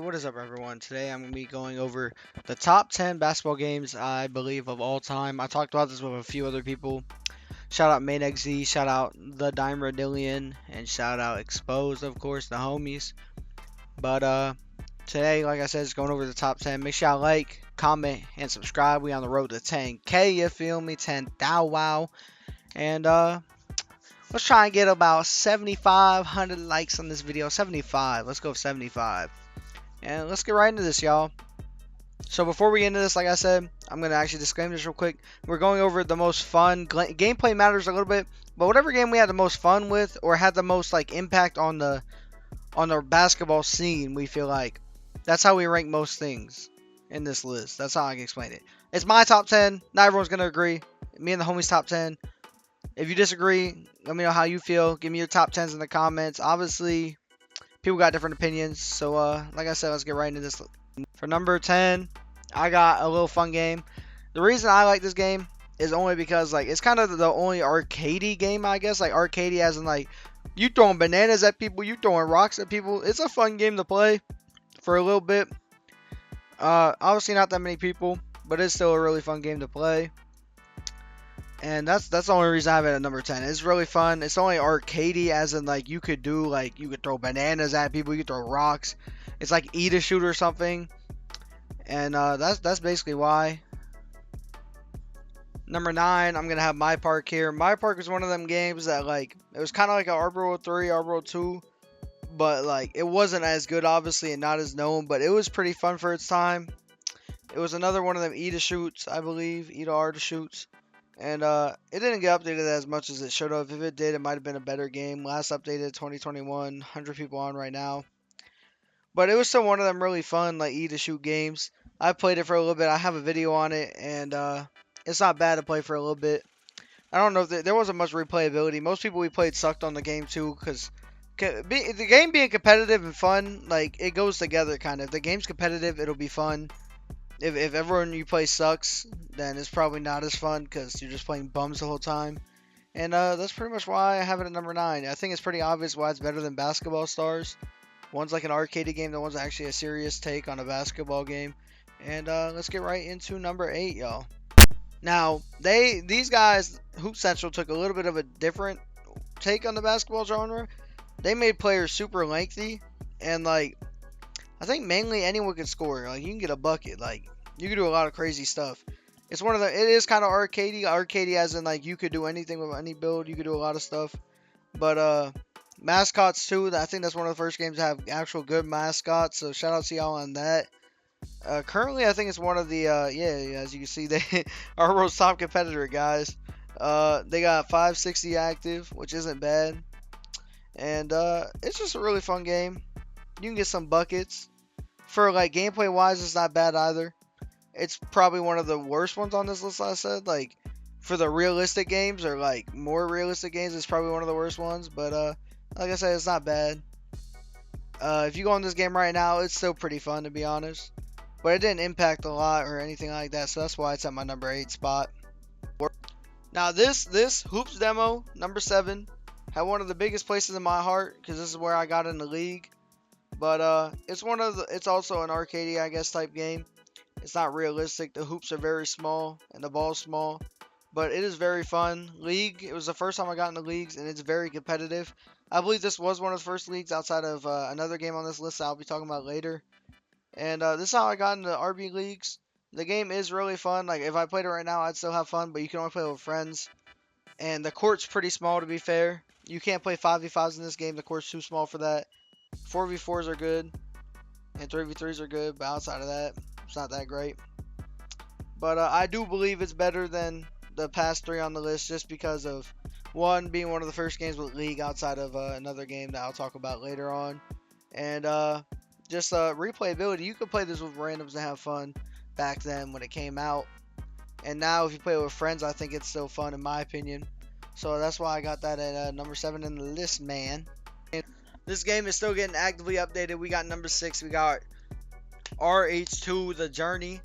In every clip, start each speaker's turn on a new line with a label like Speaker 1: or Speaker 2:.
Speaker 1: What is up, everyone? Today I'm going to be going over the top 10 basketball games I believe of all time. I talked about this with a few other people. Shout out MainXZ, shout out the Dime Rodillion, and shout out Exposed, of course, the homies. But today, like I said, it's going over the top 10. Make sure y'all like, comment, and subscribe. We on the road to 10K, you feel me? 10,000 wow. And let's try and get about 7,500 likes on this video. 75. Let's go 75. And let's get right into this, y'all. So before we get into this, like I said, I'm going to actually disclaim this real quick. We're going over the most fun. Gameplay matters a little bit, but whatever game we had the most fun with or had the most like impact on the basketball scene, we feel like that's how we rank most things in this list. That's how I can explain it. It's my top 10. Not everyone's going to agree. Me and the homies top 10. If you disagree, let me know how you feel. Give me your top 10s in the comments. Obviously, people got different opinions. So, like I said, let's get right into this. For number 10, I got a little fun game. The reason I like this game is only because, like, it's kind of the only arcadey game, I guess. Like, arcadey as in, like, you throwing bananas at people, you throwing rocks at people. It's a fun game to play for a little bit. Obviously, not that many people, but it's still a really fun game to play. And that's the only reason I have it at number 10. It's really fun. It's only arcadey as in like you could throw bananas at people, you could throw rocks. It's like eat a shoot or something. And that's basically why. Number 9, I'm gonna have MyPark here. MyPark is one of them games that like it was kind of like an Arbor World 3, Arbor World 2, but like it wasn't as good obviously and not as known, but it was pretty fun for its time. It was another one of them eat a shoots, I believe, eat a shoots. And it didn't get updated as much as it should have. If it did, it might have been a better game. Last updated 2021, 100 people on right now. But it was still one of them really fun, like eat to shoot games. I played it for a little bit. I have a video on it, and it's not bad to play for a little bit. I don't know if there wasn't much replayability. Most people we played sucked on the game too, because the game being competitive and fun, like it goes together kind of. If the game's competitive, it'll be fun. If everyone you play sucks, then it's probably not as fun because you're just playing bums the whole time. And that's pretty much why I have it at number 9. I think it's pretty obvious why it's better than Basketball Stars. One's like an arcade game, the one's actually a serious take on a basketball game. And let's get right into number 8, y'all. Now, these guys, HoopCentral, took a little bit of a different take on the basketball genre. They made players super lengthy and like I think mainly anyone can score. Like, you can get a bucket. Like, you can do a lot of crazy stuff. It is kind of arcadey. Arcadey as in, like, you could do anything with any build. You could do a lot of stuff. But, mascots, too. I think that's one of the first games to have actual good mascots. So, shout out to y'all on that. Currently, I think it's one of the, as you can see, they are world's top competitor, guys. They got 560 active, which isn't bad. And, it's just a really fun game. You can get some buckets. For like gameplay wise, it's not bad either. It's probably one of the worst ones on this list, like I said. Like for the realistic games or like more realistic games, it's probably one of the worst ones. But like I said, it's not bad. If you go on this game right now, it's still pretty fun to be honest. But it didn't impact a lot or anything like that, so that's why it's at my number 8 spot. Now this Hoopz demo, number 7, had one of the biggest places in my heart because this is where I got in the league. But it's also an arcade, I guess, type game. It's not realistic. The hoops are very small and the ball's small, but it is very fun. League, it was the first time I got into leagues, and it's very competitive. I believe this was one of the first leagues outside of another game on this list that I'll be talking about later. And this is how I got into RB leagues. The game is really fun. Like if I played it right now, I'd still have fun, but you can only play with friends. And the court's pretty small, to be fair. You can't play 5v5s in this game. The court's too small for that. 4v4s are good, and 3v3s are good, but outside of that, it's not that great. But I do believe it's better than the past 3 on the list just because of, one, being one of the first games with League outside of another game that I'll talk about later on. And just replayability. You could play this with randoms and have fun back then when it came out. And now if you play it with friends, I think it's still fun in my opinion. So that's why I got that at number 7 in the list, man. This game is still getting actively updated. We got number 6. We got RH2, The Journey.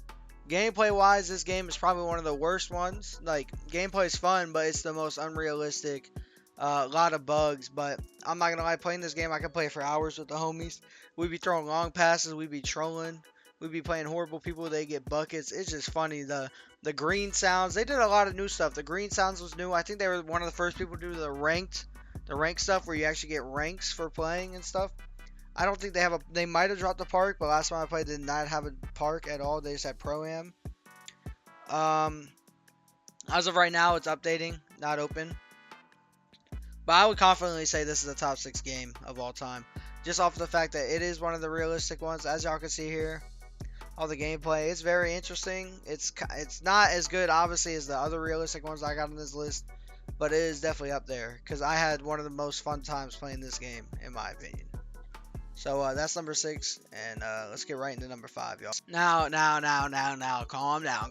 Speaker 1: Gameplay wise, this game is probably one of the worst ones. Like, gameplay is fun, but it's the most unrealistic. A lot of bugs, but I'm not gonna lie, playing this game, I can play for hours with the homies. We be throwing long passes, we be trolling, we be playing horrible people, they get buckets. It's just funny. The green sounds, they did a lot of new stuff. The green sounds was new. I think they were one of the first people to do the ranked stuff where you actually get ranks for playing and stuff. I don't think they might have dropped the park, but last time I played, they did not have a park at all. They just had Pro-Am. As of right now, it's updating, not open. But I would confidently say this is a top 6 game of all time. Just off the fact that it is one of the realistic ones. As y'all can see here, all the gameplay, it's very interesting. It's not as good, obviously, as the other realistic ones I got on this list. But it is definitely up there. Because I had one of the most fun times playing this game, in my opinion. So that's number 6. And let's get right into number 5, y'all. Now. Calm down.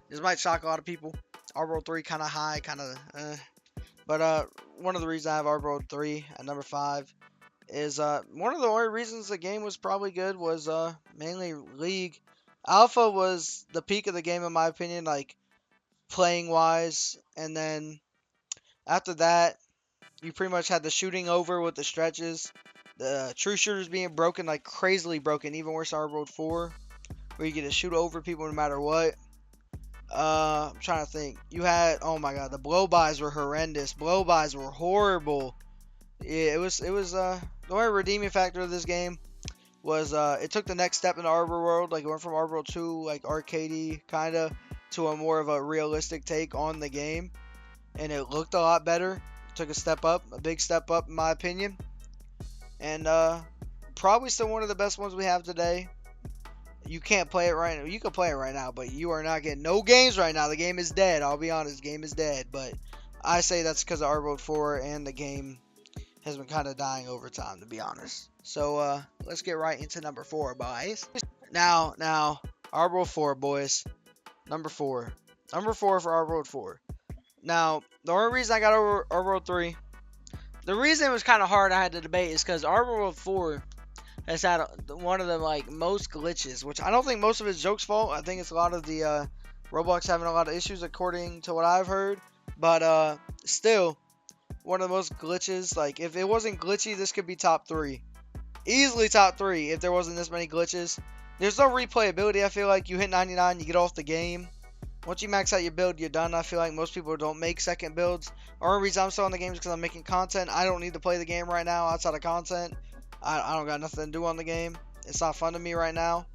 Speaker 1: This might shock a lot of people. Arbor 3 kind of high, kind of But one of the reasons I have Arbor 3 at number 5 is one of the only reasons the game was probably good was mainly League. Alpha was the peak of the game in my opinion, like playing wise, and then after that you pretty much had the shooting over with the stretches, the true shooters being broken, like crazily broken, even worse than Arbor 4, where you get to shoot over people no matter what. I'm trying to think. You had, oh my god, the blow-bys were horrendous. Blow-bys were horrible. Yeah, it was the only redeeming factor of this game was it took the next step in the Arbor world. Like it went from Arbor 2, like arcadey kinda, to a more of a realistic take on the game, and it looked a lot better. It took a step up, a big step up in my opinion, and probably still one of the best ones we have today. You can't play it right now. You can play it right now, but you are not getting no games right now. The game is dead. I'll be honest, the game is dead. But I say that's because of Arbor 4 and the game has been kind of dying over time, to be honest. So let's get right into number 4, boys. Now, Arbor 4, boys. Number 4. Number 4 for Arbor 4. Now, the only reason I got over Arbor 3, the reason it was kind of hard I had to debate is because Arbor 4 has had one of the most glitches, which I don't think most of it's Joke's fault. I think it's a lot of the Roblox having a lot of issues according to what I've heard. But still, one of the most glitches. Like if it wasn't glitchy, this could be top 3. Easily top 3 if there wasn't this many glitches. There's no replayability. I feel like you hit 99, you get off the game. Once you max out your build, you're done. I feel like most people don't make second builds. The only reason I'm still in the game is because I'm making content. I don't need to play the game right now outside of content. I don't got nothing to do on the game. It's not fun to me right now.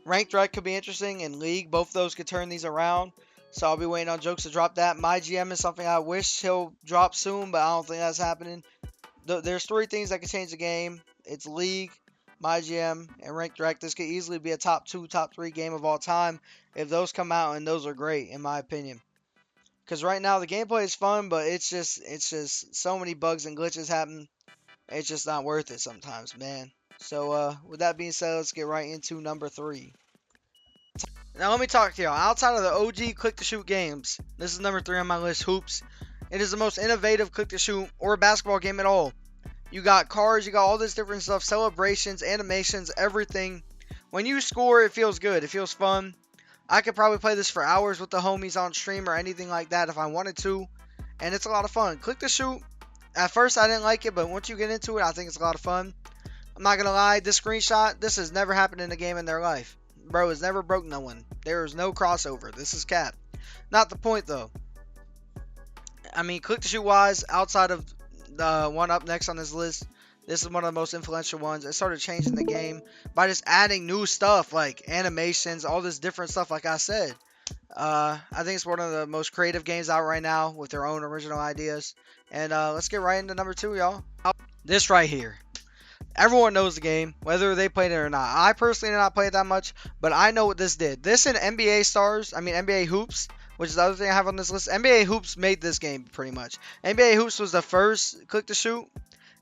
Speaker 1: Ranked Rec could be interesting, and League. Both of those could turn these around. So I'll be waiting on Jokes to drop that. My GM is something I wish he'll drop soon, but I don't think that's happening. There's 3 things that could change the game. It's League, My GM, and Ranked Rec. This could easily be a top 2, top 3 game of all time if those come out, and those are great in my opinion. Because right now the gameplay is fun, but it's just so many bugs and glitches happen. It's just not worth it sometimes, man. So, with that being said, let's get right into number 3. Now, let me talk to y'all. Outside of the OG click-to-shoot games, this is number 3 on my list, Hoopz. It is the most innovative click-to-shoot or basketball game at all. You got cars, you got all this different stuff, celebrations, animations, everything. When you score, it feels good. It feels fun. I could probably play this for hours with the homies on stream or anything like that if I wanted to. And it's a lot of fun. Click-to-shoot. At first, I didn't like it, but once you get into it, I think it's a lot of fun. I'm not going to lie, this screenshot, this has never happened in a game in their life. Bro, it's never broke no one. There is no crossover. This is cap. Not the point, though. I mean, click-to-shoot-wise, outside of the one up next on this list, this is one of the most influential ones. It started changing the game by just adding new stuff, like animations, all this different stuff, like I said. I think it's one of the most creative games out right now with their own original ideas. And let's get right into number 2, y'all. This right here. Everyone knows the game, whether they played it or not. I personally did not play it that much, but I know what this did. This and NBA Hoopz, which is the other thing I have on this list. NBA Hoopz made this game pretty much. NBA Hoopz was the first click-to-shoot,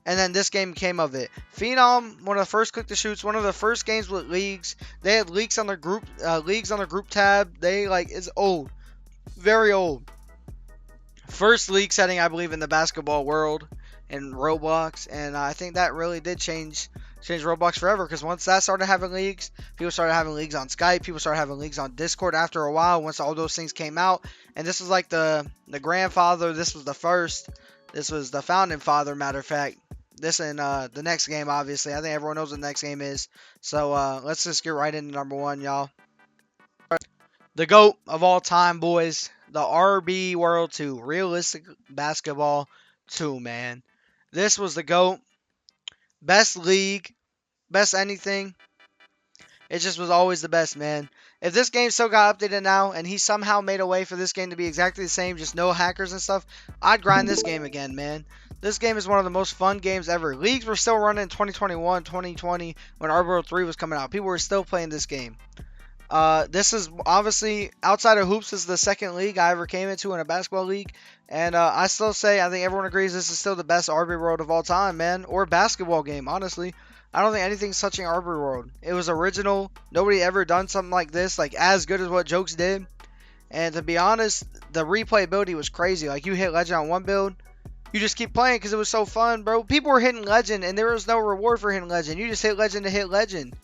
Speaker 1: and then this game came of it. Phenom, one of the first click-to-shoots, one of the first games with leagues. They had leagues on their group tab. It's old, very old. First league setting, I believe, in the basketball world in Roblox, and I think that really did change changed Roblox forever. Because once that started having leagues, people started having leagues on Skype. People started having leagues on Discord after a while. Once all those things came out, and this was like the grandfather. This was the first. This was the founding father. Matter of fact. This and the next game, obviously. I think everyone knows what the next game is. So let's just get right into number one, y'all. The GOAT of all time, boys. The RB World 2. Realistic Basketball 2, man. This was the GOAT. Best league. Best anything. It just was always the best, man. If this game still got updated now and he somehow made a way for this game to be exactly the same, just no hackers and stuff, I'd grind this game again, man. This game is one of the most fun games ever. Leagues were still running in 2021, 2020 when RB World 3 was coming out. People were still playing this game. This is obviously, outside of Hoopz, is the second league I ever came into in a basketball league. And I still say, I think everyone agrees this is still the best RB World of all time, man. Or basketball game, honestly. I don't think anything's touching RB World. It was original. Nobody ever done something like this, like as good as what Jokes did. And to be honest, the replayability was crazy. Like, you hit Legend on one build, you just keep playing because it was so fun, bro. People were hitting Legend, and there was no reward for hitting Legend. You just hit Legend to hit Legend.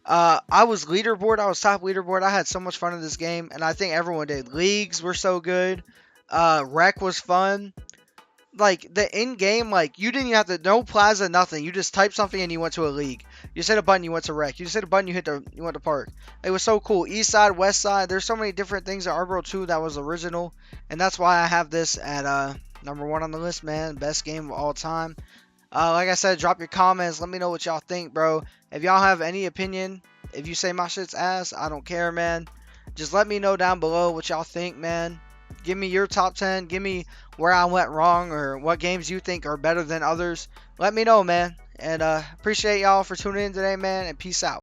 Speaker 1: I was leaderboard. I was top leaderboard. I had so much fun in this game, and I think everyone did. Leagues were so good. Rec was fun. Like, the in-game, like, you didn't even have to, no plaza, nothing. You just typed something and you went to a league. You just hit a button, you went to rec. You just hit a button, you went to park. It was so cool. East side, west side, there's so many different things at RB World 2 that was original. And that's why I have this at number one on the list, man. Best game of all time. Like I said, drop your comments. Let me know what y'all think, bro. If y'all have any opinion, if you say my shit's ass, I don't care, man. Just let me know down below what y'all think, man. Give me your top 10. Give me where I went wrong or what games you think are better than others. Let me know, man. And appreciate y'all for tuning in today, man. And peace out.